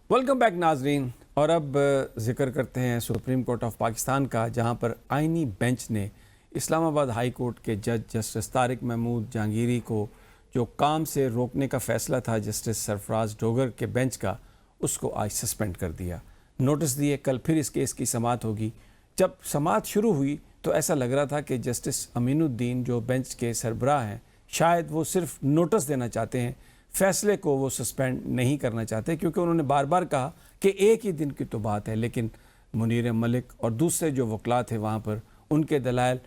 Welcome back ناظرین. اور اب ذکر کرتے ہیں سپریم کورٹ آف پاکستان کا، جہاں پر آئینی بینچ نے اسلام آباد ہائی کورٹ کے جج جسٹس طارق محمود جہانگیری کو جو کام سے روکنے کا فیصلہ تھا جسٹس سرفراز ڈوگر کے بینچ کا، اس کو آج سسپینڈ کر دیا. نوٹس دیے کل پھر اس کیس کی سماعت ہوگی. جب سماعت شروع ہوئی تو ایسا لگ رہا تھا کہ جسٹس امین الدین جو بینچ کے سربراہ ہیں، شاید وہ صرف نوٹس دینا چاہتے ہیں، فیصلے کو وہ سسپینڈ نہیں کرنا چاہتے، کیونکہ انہوں نے بار بار کہا کہ ایک ہی دن کی تو بات ہے. لیکن منیر ملک اور دوسرے جو وکلاء تھے وہاں پر، ان کے دلائل،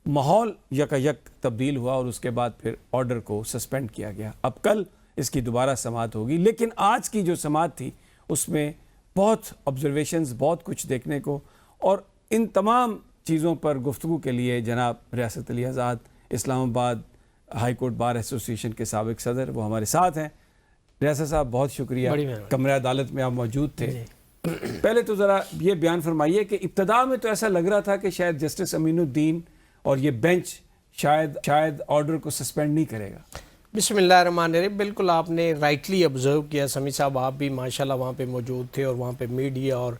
ماحول یک تبدیل ہوا اور اس کے بعد پھر آرڈر کو سسپینڈ کیا گیا. اب کل اس کی دوبارہ سماعت ہوگی، لیکن آج کی جو سماعت تھی اس میں بہت آبزرویشنز، بہت کچھ دیکھنے کو، اور ان تمام چیزوں پر گفتگو کے لیے جناب ریاست علی آزاد اسلام آباد ہائی کورٹ بار ایسوسی ایشن کے سابق صدر وہ ہمارے ساتھ ہیں. ریاست صاحب بہت شکریہ، کمرہ عدالت میں آپ موجود تھے. پہلے تو ذرا یہ بیان فرمائیے کہ ابتدا میں تو ایسا لگ رہا تھا کہ شاید جسٹس امین الدین اور یہ بینچ شاید آرڈر کو سسپینڈ نہیں کرے گا. بسم اللہ الرحمن الرحیم. بالکل آپ نے رائٹلی آبزرو کیا سمیع صاحب، آپ بھی ماشاءاللہ وہاں پہ موجود تھے، اور وہاں پہ میڈیا اور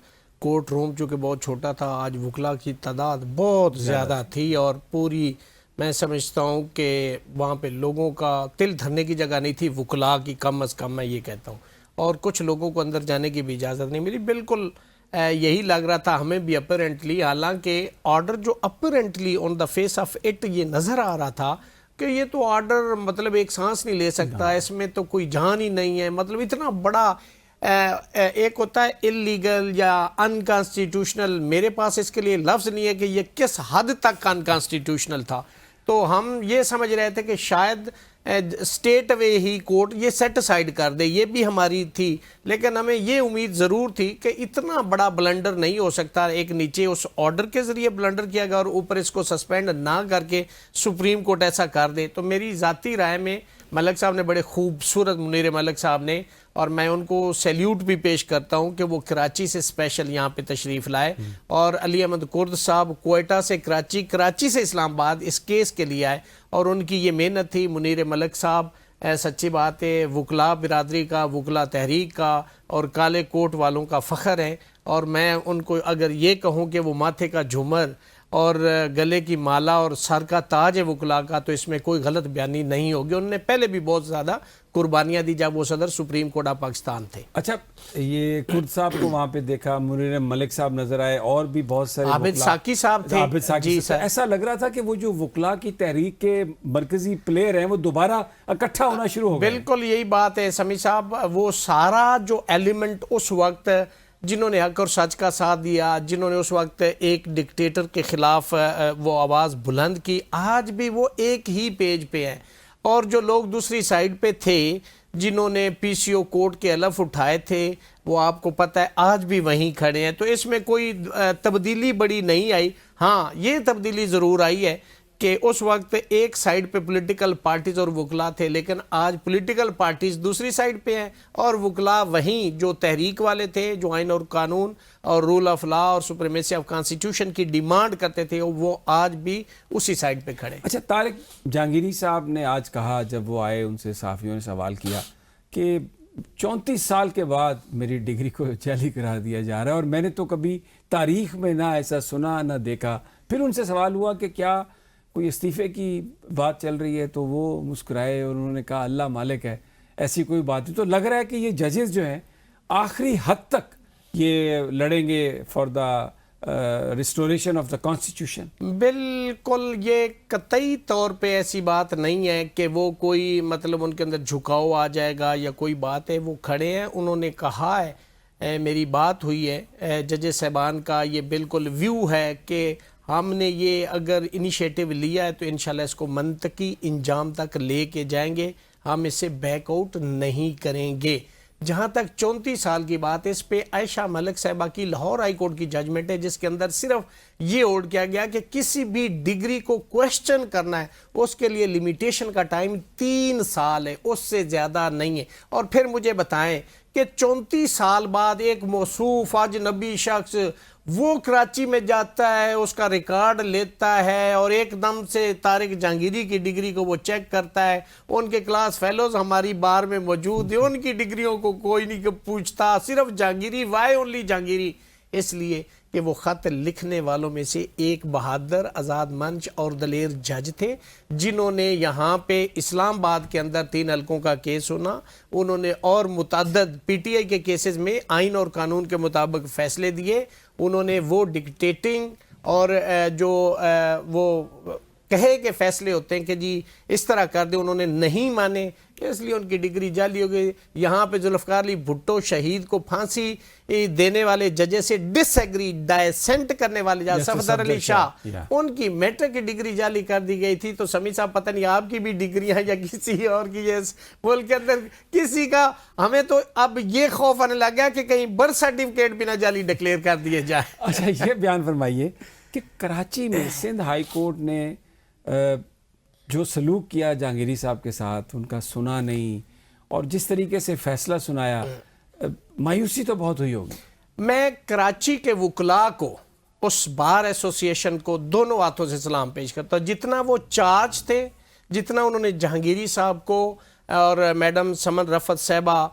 کورٹ روم چونکہ بہت چھوٹا تھا، آج وکلاء کی تعداد بہت زیادہ تھی، اور پوری میں سمجھتا ہوں کہ وہاں پہ لوگوں کا تل دھرنے کی جگہ نہیں تھی، وکلاء کی کم از کم میں یہ کہتا ہوں، اور کچھ لوگوں کو اندر جانے کی بھی اجازت نہیں ملی. بالکل یہی لگ رہا تھا ہمیں بھی اپیرنٹلی، حالانکہ آرڈر جو apparently on the face of it یہ نظر آ رہا تھا کہ یہ تو آرڈر مطلب ایک سانس نہیں لے سکتا، اس میں تو کوئی جان ہی نہیں ہے، مطلب اتنا بڑا ایک ہوتا ہے اللیگل یا انکانسٹیٹیوشنل، میرے پاس اس کے لیے لفظ نہیں ہے کہ یہ کس حد تک انکانسٹیٹیوشنل تھا. تو ہم یہ سمجھ رہے تھے کہ شاید اسٹیٹ وے ہی کورٹ یہ سیٹ اسائیڈ کر دے، یہ بھی ہماری تھی، لیکن ہمیں یہ امید ضرور تھی کہ اتنا بڑا بلنڈر نہیں ہو سکتا. ایک نیچے اس آرڈر کے ذریعے بلنڈر کیا گیا اور اوپر اس کو سسپینڈ نہ کر کے سپریم کورٹ ایسا کر دے. تو میری ذاتی رائے میں ملک صاحب نے بڑے خوبصورت، منیر ملک صاحب نے، اور میں ان کو سیلیوٹ بھی پیش کرتا ہوں کہ وہ کراچی سے اسپیشل یہاں پہ تشریف لائے، اور علی احمد کرد صاحب کوئٹہ سے کراچی سے اسلام آباد اس کیس کے لیے آئے، اور ان کی یہ محنت تھی. منیر ملک صاحب سچی بات ہے وکلاء برادری کا، وکلاء تحریک کا اور کالے کوٹ والوں کا فخر ہے، اور میں ان کو اگر یہ کہوں کہ وہ ماتھے کا جھومر اور گلے کی مالا اور سر کا تاج ہے وکلاء کا، تو اس میں کوئی غلط بیانی نہیں ہوگی. انہوں نے پہلے بھی بہت زیادہ قربانیاں دی جب وہ صدر سپریم کورٹ آف پاکستان تھے. اچھا، یہ کرد صاحب کو وہاں پہ دیکھا، منیر ملک صاحب نظر آئے، اور بھی بہت سارے عابد ساکی صاحب تھے. عابد ساکی صاحب. ایسا لگ رہا تھا کہ وہ جو وکلاء کی تحریک کے مرکزی پلیئر ہیں وہ دوبارہ اکٹھا ہونا شروع ہو گئے. بالکل یہی بات ہے سمیع صاحب. وہ سارا جو ایلیمنٹ اس وقت جنہوں نے حق اور سچ کا ساتھ دیا، جنہوں نے اس وقت ایک ڈکٹیٹر کے خلاف وہ آواز بلند کی، آج بھی وہ ایک ہی پیج پہ ہیں. اور جو لوگ دوسری سائیڈ پہ تھے جنہوں نے پی سی او کورٹ کے الف اٹھائے تھے، وہ آپ کو پتہ ہے آج بھی وہیں کھڑے ہیں. تو اس میں کوئی تبدیلی بڑی نہیں آئی. ہاں یہ تبدیلی ضرور آئی ہے کہ اس وقت ایک سائیڈ پہ پولیٹیکل پارٹیز اور وکلاء تھے، لیکن آج پولیٹیکل پارٹیز دوسری سائیڈ پہ ہیں، اور وکلاء وہیں جو تحریک والے تھے، جو آئین اور قانون اور رول آف لا اور سپریمیسی آف کانسٹیٹیوشن کی ڈیمانڈ کرتے تھے، وہ آج بھی اسی سائیڈ پہ کھڑے. اچھا، طارق جہانگیری صاحب نے آج کہا، جب وہ آئے ان سے صحافیوں نے سوال کیا کہ 34 سال کے بعد میری ڈگری کو جعلی قرار دیا جا رہا ہے، اور میں نے تو کبھی تاریخ میں نہ ایسا سنا نہ دیکھا. پھر ان سے سوال ہوا کہ کیا کوئی استعفے کی بات چل رہی ہے، تو وہ مسکرائے اور انہوں نے کہا اللہ مالک ہے، ایسی کوئی بات نہیں. تو لگ رہا ہے کہ یہ ججز جو ہیں آخری حد تک یہ لڑیں گے for the restoration of the constitution. بالکل یہ قطعی طور پہ ایسی بات نہیں ہے کہ وہ کوئی مطلب ان کے اندر جھکاؤ آ جائے گا یا کوئی بات ہے. وہ کھڑے ہیں، انہوں نے کہا ہے، میری بات ہوئی ہے ججز صاحبان کا، یہ بالکل ویو ہے کہ ہم نے یہ اگر انیشیٹو لیا ہے تو انشاءاللہ اس کو منطقی انجام تک لے کے جائیں گے، ہم اس سے بیک آؤٹ نہیں کریں گے. جہاں تک 34 سال کی بات ہے، اس پہ عائشہ ملک صاحبہ کی لاہور ہائی کورٹ کی ججمنٹ ہے، جس کے اندر صرف یہ اوڈ کیا گیا کہ کسی بھی ڈگری کو کویسچن کرنا ہے اس کے لیے لیمیٹیشن کا ٹائم 3 سال ہے، اس سے زیادہ نہیں ہے. اور پھر مجھے بتائیں کہ 34 سال بعد ایک موصوف اجنبی شخص وہ کراچی میں جاتا ہے, اس کا ریکارڈ لیتا ہے اور ایک دم سے طارق جہانگیری کی ڈگری کو وہ چیک کرتا ہے. ان کے کلاس فیلوز ہماری بار میں موجود ہیں, ان کی ڈگریوں کو کوئی نہیں پوچھتا, صرف جہانگیری. Why only Jahangiri? اس لیے کہ وہ خط لکھنے والوں میں سے ایک بہادر, آزاد منچ اور دلیر جج تھے, جنہوں نے یہاں پہ اسلام آباد کے اندر 3 حلقوں کا کیس سنا. انہوں نے اور متعدد پی ٹی آئی کے کیسز میں آئین اور قانون کے مطابق فیصلے دیے. انہوں نے وہ ڈکٹیٹنگ اور جو وہ کہے کہ فیصلے ہوتے ہیں کہ جی اس طرح کر دیں, انہوں نے نہیں مانے, اس لیے ان کی ڈگری جعلی ہو گئی. یہاں پہ ذوالفقار علی بھٹو شہید کو پھانسی دینے والے ججے سے ڈس ایگری, ڈائسنٹ کرنے والے جج صفدر علی شاہ, ان کی میٹرک کی ڈگری جعلی کر دی گئی تھی. تو سمیع صاحب پتہ نہیں آپ کی بھی ڈگریاں یا کسی اور کی اس ملک کے اندر کسی کا, ہمیں تو اب یہ خوف آنے لگ گیا کہ کہیں برتھ سرٹیفکیٹ بھی نہ جعلی ڈکلیئر کر دیے جائے. اچھا یہ بیان فرمائیے کہ کراچی میں سندھ ہائی کورٹ نے جو سلوک کیا جہانگیری صاحب کے ساتھ, ان کا سنا نہیں, اور جس طریقے سے فیصلہ سنایا, مایوسی تو بہت ہوئی ہوگی. میں کراچی کے وکلاء کو, اس بار ایسوسی ایشن کو دونوں ہاتھوں سے سلام پیش کرتا ہوں. جتنا وہ چارج تھے, جتنا انہوں نے جہانگیری صاحب کو اور میڈم سمن رفعت صاحبہ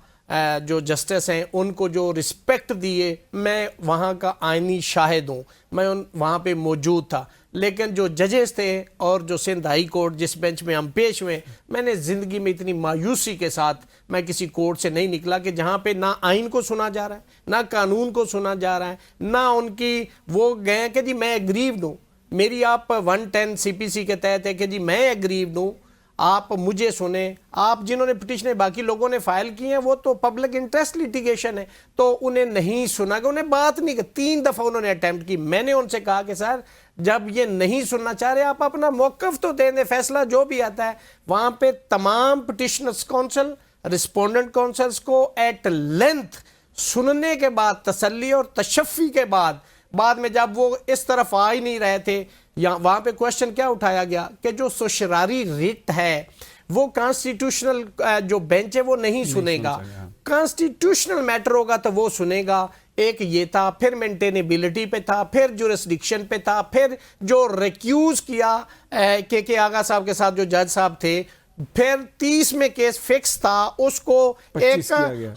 جو جسٹس ہیں ان کو جو رسپیکٹ دیے, میں وہاں کا آئینی شاہد ہوں, میں وہاں پہ موجود تھا. لیکن جو ججز تھے اور جو سندھ ہائی کورٹ جس بینچ میں ہم پیش ہوئے, میں نے زندگی میں اتنی مایوسی کے ساتھ میں کسی کورٹ سے نہیں نکلا کہ جہاں پہ نہ آئین کو سنا جا رہا ہے, نہ قانون کو سنا جا رہا ہے, نہ ان کی وہ گئے کہ جی میں ایگریوڈ ہوں, میری آپ 110 سی پی سی کے تحت ہے کہ جی میں ایگریوڈ ہوں, آپ مجھے سنیں. آپ جنہوں نے پٹیشنیں باقی لوگوں نے فائل کی ہیں وہ تو پبلک انٹرسٹ لیٹیگیشن ہے, تو انہیں نہیں سنا کہ انہیں بات نہیں, 3 دفعہ انہوں نے اٹیمپٹ کی. میں نے ان سے کہا کہ سر جب یہ نہیں سننا چاہ رہے آپ اپنا موقف تو دیں دیں, فیصلہ جو بھی آتا ہے. وہاں پہ تمام پٹیشنرز کونسل, رسپونڈنٹ کونسلز کو ایٹ لینتھ سننے کے بعد, تسلی اور تشفی کے بعد میں جب وہ اس طرف آ ہی نہیں رہے تھے, وہاں پہ کوشچن کیا اٹھایا گیا کہ جو سوشراری ریٹ ہے وہ کانسٹیٹیوشنل جو بینچ ہے وہ نہیں سنے گا, کانسٹیٹیوشنل میٹر ہوگا تو وہ سنے گا. ایک یہ تھا, پھر مینٹینیبلٹی پہ تھا, پھر جورسڈکشن پہ تھا, پھر جو ریکیوز کیا کے آغا صاحب کے ساتھ جو جج صاحب تھے, پھر 30 میں کیس فکس تھا, اس کو ایک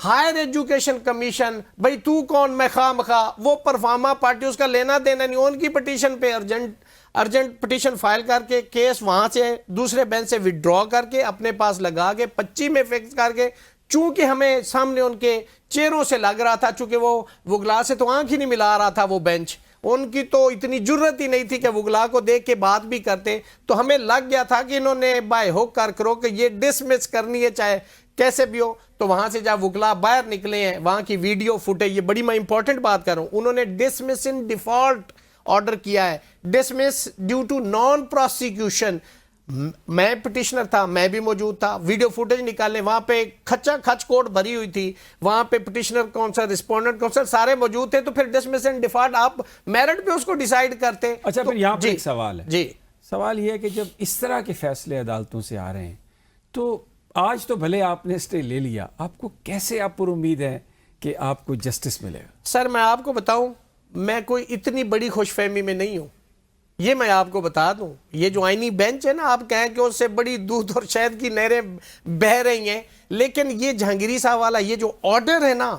ہائر ایجوکیشن کمیشن, بھئی تو کون میں خواہ مخواہ, وہ پرفارما پارٹی اس کا لینا دینا نہیں, ان کی پٹیشن پہ ارجنٹ پٹیشن فائل کر کے کیس وہاں سے دوسرے بینچ سے وڈرا کر کے اپنے پاس لگا کے 25 میں فکس کر کے, چونکہ ہمیں سامنے ان کے چہروں سے لگ رہا تھا, چونکہ وہ وکلا سے تو آنکھ ہی نہیں ملا رہا تھا وہ بینچ, ان کی تو اتنی جرت ہی نہیں تھی کہ وکلا کو دیکھ کے بات بھی کرتے, تو ہمیں لگ گیا تھا کہ انہوں نے بائی ہوک کر کرو کہ یہ ڈسمس کرنی ہے چاہے کیسے بھی ہو. تو وہاں سے جب وکلا باہر نکلے ہیں, وہاں کی ویڈیو فوٹیج, یہ بڑی میں امپورٹنٹ بات کر رہا ہوں, انہوں نے ڈسمس ان ڈیفالٹ آرڈر کیا ہے, dismiss due to non prosecution. میں پٹیشنر تھا, میں بھی موجود تھا, ویڈیو فوٹیج نکالنے, وہاں پہ کھچا کھچ کوٹ بھری ہوئی تھی, وہاں پہ پٹیشنر کونسل, رسپونڈنٹ کونسل سارے موجود تھے, تو پھر ڈسمس اینڈ ڈیفالٹ آپ میرٹ پہ اس کو ڈیسائیڈ کرتے. اچھا پھر یہاں پہ ایک سوال ہے, جی سوال یہ ہے کہ جب اس طرح کے فیصلے عدالتوں سے آ رہے ہیں, تو آج تو بھلے آپ نے اسٹے لے لیا, آپ کو کیسے آپ پر امید ہے کہ آپ کو جسٹس ملے گا؟ سر میں آپ کو بتاؤں, میں کوئی اتنی بڑی خوش فہمی میں نہیں ہوں, یہ میں آپ کو بتا دوں. یہ جو آئینی بینچ ہے نا, آپ کہیں کہ اس سے بڑی دودھ اور شہد کی نہریں بہہ رہی ہیں, لیکن یہ جہانگیری صاحب والا یہ جو آرڈر ہے نا,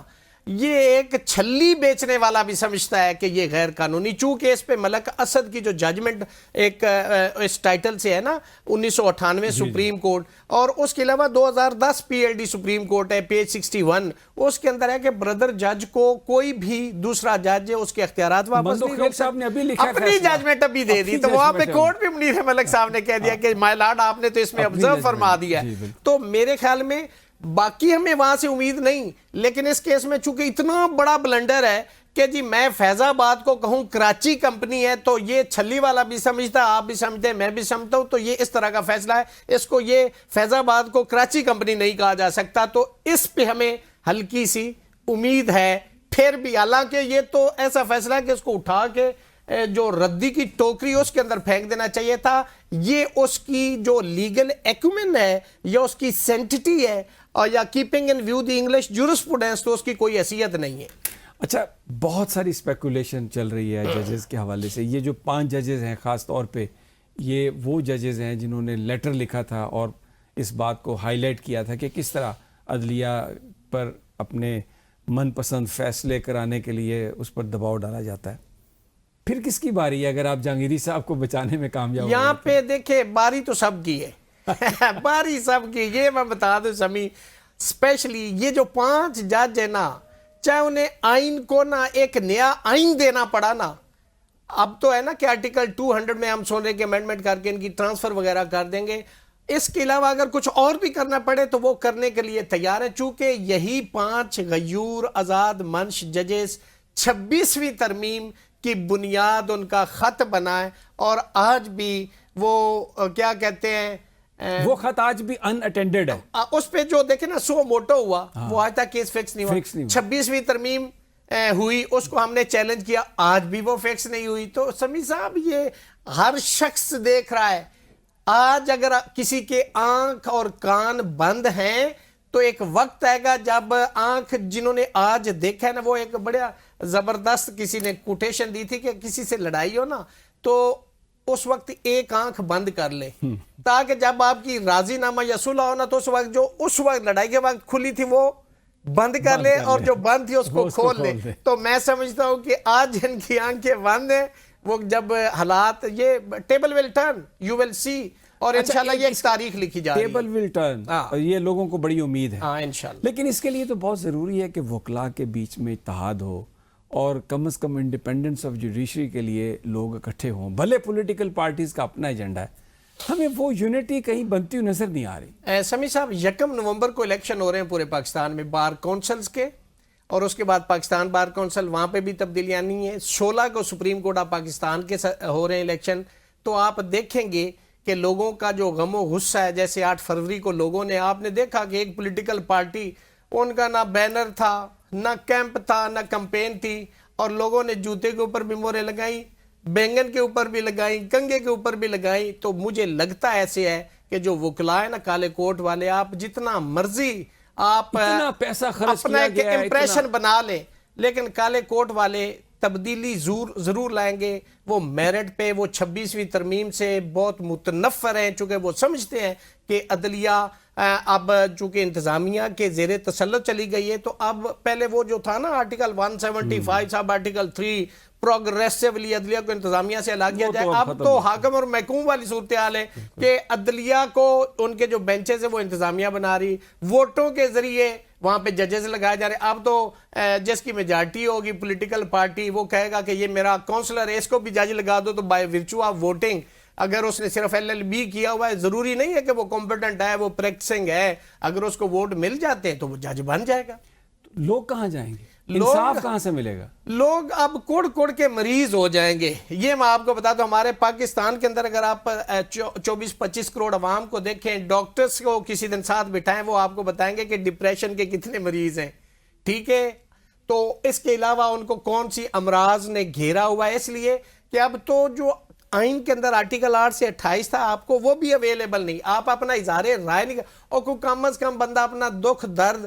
یہ ایک چھلی بیچنے والا بھی سمجھتا ہے کہ یہ غیر قانونی, چونکہ اس پہ ملک اسد کی جو ججمنٹ ایک اس ٹائٹل سے ہے نا 1998 سپریم کورٹ, اور اس کے علاوہ 2010 P L D supreme court ہے پیج 61, اس کے اندر ہے کہ بردر جج کو کوئی بھی دوسرا جج ہے اس کے اختیارات واپس نہیں روک سکتا, اپنی ججمنٹ ابھی دے دی. تو وہاں پہ کورٹ بھی منیر ملک صاحب نے کہہ دیا کہ مائی لارڈ آپ نے تو اس میں آبزرو فرما دیا ہے. تو میرے خیال میں باقی ہمیں وہاں سے امید نہیں, لیکن اس کیس میں چونکہ اتنا بڑا بلنڈر ہے کہ جی میں فیض آباد کو کہوں کراچی کمپنی ہے, تو یہ چھلی والا بھی سمجھتا, آپ بھی سمجھتے ہیں, میں بھی سمجھتا ہوں, تو یہ اس طرح کا فیصلہ ہے, اس کو یہ فیض آباد کو کراچی کمپنی نہیں کہا جا سکتا. تو اس پہ ہمیں ہلکی سی امید ہے پھر بھی, حالانکہ یہ تو ایسا فیصلہ ہے کہ اس کو اٹھا کے جو ردی کی ٹوکری اس کے اندر پھینک دینا چاہیے تھا. یہ اس کی جو لیگل ایکومن ہے یا اس کی سینٹیٹی ہے, اور یا keeping in view the English jurisprudence, تو اس کی کوئی حیثیت نہیں ہے. اچھا، بہت ساری اسپیکولیشن چل رہی ہے ججز کے حوالے سے. یہ جو 5 ججز ہیں خاص طور پہ یہ وہ ججز ہیں جنہوں نے لیٹر لکھا تھا اور اس بات کو ہائی لائٹ کیا تھا کہ کس طرح عدلیہ پر اپنے من پسند فیصلے کرانے کے لیے اس پر دباؤ ڈالا جاتا ہے. پھر کس کی باری ہے اگر آپ جہانگیری صاحب کو بچانے میں کامیاب یہاں پہ دیکھیں باری تو سب کی ہے باری سب کی. یہ میں بتا دوں سمی، اسپیشلی یہ جو 5 جج ہیں نا، چاہے انہیں آئین کو نا ایک نیا آئین دینا پڑا نا، اب تو ہے نا کہ آرٹیکل 200 میں ہم سن رہے کہ امینڈمنٹ کر کے ان کی ٹرانسفر وغیرہ کر دیں گے. اس کے علاوہ اگر کچھ اور بھی کرنا پڑے تو وہ کرنے کے لیے تیار ہیں، چونکہ یہی 5 غیور آزاد منش ججز 26ویں ترمیم کی بنیاد ان کا خط بنا ہے. اور آج بھی وہ کیا کہتے ہیں، وہ خط آج بھی ان اٹینڈڈ ہے. اس پہ جو دیکھیں نا سو موٹو ہوا، وہ آج تک کیس فکس نہیں ہوا. 26ویں ترمیم ہوئی، اس کو ہم نے چیلنج کیا، آج بھی وہ فکس نہیں ہوئی. تو سمیع صاحب یہ ہر شخص دیکھ رہا ہے. آج اگر کسی کے آنکھ اور کان بند ہیں تو ایک وقت آئے گا جب آنکھ جنہوں نے آج دیکھا ہے نا، وہ ایک بڑا زبردست کسی نے کوٹیشن دی تھی کہ کسی سے لڑائی ہو نا تو اس وقت ایک آنکھ بند کر لے، تاکہ جب آپ کی راضی نامہ یا صلح ہو نا تو اس وقت جو اس وقت لڑائی کے وقت کھلی تھی وہ بند کر لے اور جو بند تھی اس کو کھول لے. تو میں سمجھتا ہوں کہ آج جن کی آنکھیں بند ہیں وہ جب حالات یہ table will turn, you will see, اور انشاءاللہ یہ ایک تاریخ لکھی جا رہی ہے. ٹیبل ول ٹرن، یہ لوگوں کو بڑی امید ہے. ہاں انشاءاللہ. لیکن اس کے لیے تو بہت ضروری ہے کہ وکلاء کے بیچ میں اتحاد ہو اور کم از کم انڈیپینڈنس آف جوڈیشری کے لیے لوگ اکٹھے ہوں. بھلے پولیٹیکل پارٹیز کا اپنا ایجنڈا ہے، ہمیں وہ یونٹی کہیں بنتی ہوئی نظر نہیں آ رہی. سمیع صاحب 1 نومبر کو الیکشن ہو رہے ہیں پورے پاکستان میں بار کونسلز کے، اور اس کے بعد پاکستان بار کونسل، وہاں پہ بھی تبدیلیاں نہیں ہیں. 16 کو سپریم کورٹ آف پاکستان کے ہو رہے ہیں الیکشن. تو آپ دیکھیں گے کہ لوگوں کا جو غم و غصہ ہے، جیسے 8 فروری کو لوگوں نے، آپ نے دیکھا کہ ایک پولیٹیکل پارٹی، ان کا نہ بینر تھا، نہ کیمپ تھا، نہ کمپین تھی، اور لوگوں نے جوتے کے اوپر بھی مورے لگائیں، بینگن کے اوپر بھی لگائیں، کنگے کے اوپر بھی لگائیں. تو مجھے لگتا ایسے ہے کہ جو وکلاء ہیں نا کالے کوٹ والے، آپ جتنا مرضی آپ اتنا پیسہ خرچ اپنا کیا ایک گیا، امپریشن بنا لیں، لیکن کالے کوٹ والے تبدیلی ضرور لائیں گے. وہ میرٹ پہ وہ 26ویں ترمیم سے بہت متنفر ہیں، چونکہ وہ سمجھتے ہیں کہ عدلیہ اب چونکہ انتظامیہ کے زیر تسلط چلی گئی ہے، تو اب پہلے وہ جو تھا نا آرٹیکل 175 صاحب آرٹیکل 3 پروگریسیولی عدلیہ کو انتظامیہ سے الگ کیا جائے. اب تو حاکم اور محکوم والی صورتحال ہے کہ عدلیہ کو ان کے جو بینچز ہیں وہ انتظامیہ بنا رہی، ووٹوں کے ذریعے وہاں پہ ججز لگائے جا رہے. اب تو جس کی میجارٹی ہوگی پولیٹیکل پارٹی، وہ کہے گا کہ یہ میرا کونسلر ہے، اس کو بھی جج لگا دو. تو بائی ورچو آف ووٹنگ، اگر اس نے صرف LLB کیا ہوا ہے، ضروری نہیں ہے کہ وہ کمپیٹنٹ ہے، وہ پریکٹسنگ ہے، اگر اس کو ووٹ مل جاتے ہیں تو وہ جج بن جائے گا. لوگ کہاں جائیں گے؟ انصاف کہاں سے ملے گا؟ لوگ اب کوڑ کے مریض ہو جائیں گے. یہ میں آپ کو بتا دوں، ہمارے پاکستان کے اندر اگر آپ 24-25 کروڑ عوام کو دیکھیں، ڈاکٹرز کو کسی دن ساتھ بٹھائیں، وہ آپ کو بتائیں گے کہ ڈپریشن کے کتنے مریض ہیں. ٹھیک ہے، تو اس کے علاوہ ان کو کون سی امراض نے گھیرا ہوا ہے، اس لیے کہ اب تو جو آئین کے اندر آرٹیکل 8 سے 28 تھا، آپ کو وہ بھی اویلیبل نہیں. آپ اپنا اظہار رائے نہیں اور کوئی کم از کم بندہ اپنا دکھ درد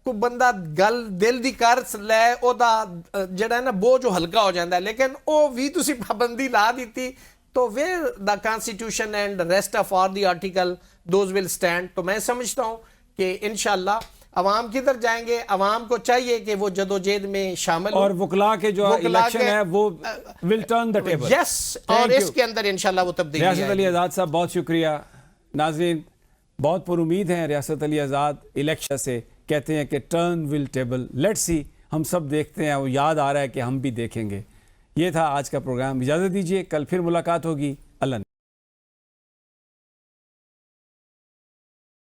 کو بندہ گل دل دی کر لے، او دا جڑا ہے نا بوجھ ہلکا ہو جاتا ہے. لیکن او بھی تسی پابندی لا دیتی تو where the constitution and rest of all the article those will stand. تو میں سمجھتا ہوں کہ انشاءاللہ عوام کدھر جائیں گے. عوام کو چاہیے کہ وہ جدوجہد میں شامل اور وکلاء کے جو الیکشن ہے وہ will turn the table. یس، اور اس کے اندر انشاءاللہ وہ تبدیلی آئے گی. ریاست علی آزاد صاحب بہت شکریہ. ناظرین بہت پر امید ہیں ریاست علی آزاد الیکشن سے، کہتے ہیں کہ turn will table. Let's see, ہم سب دیکھتے ہیں، وہ یاد آ رہا ہے کہ ہم بھی دیکھیں گے. یہ تھا آج کا پروگرام. اجازت دیجیے، کل پھر ملاقات ہوگی.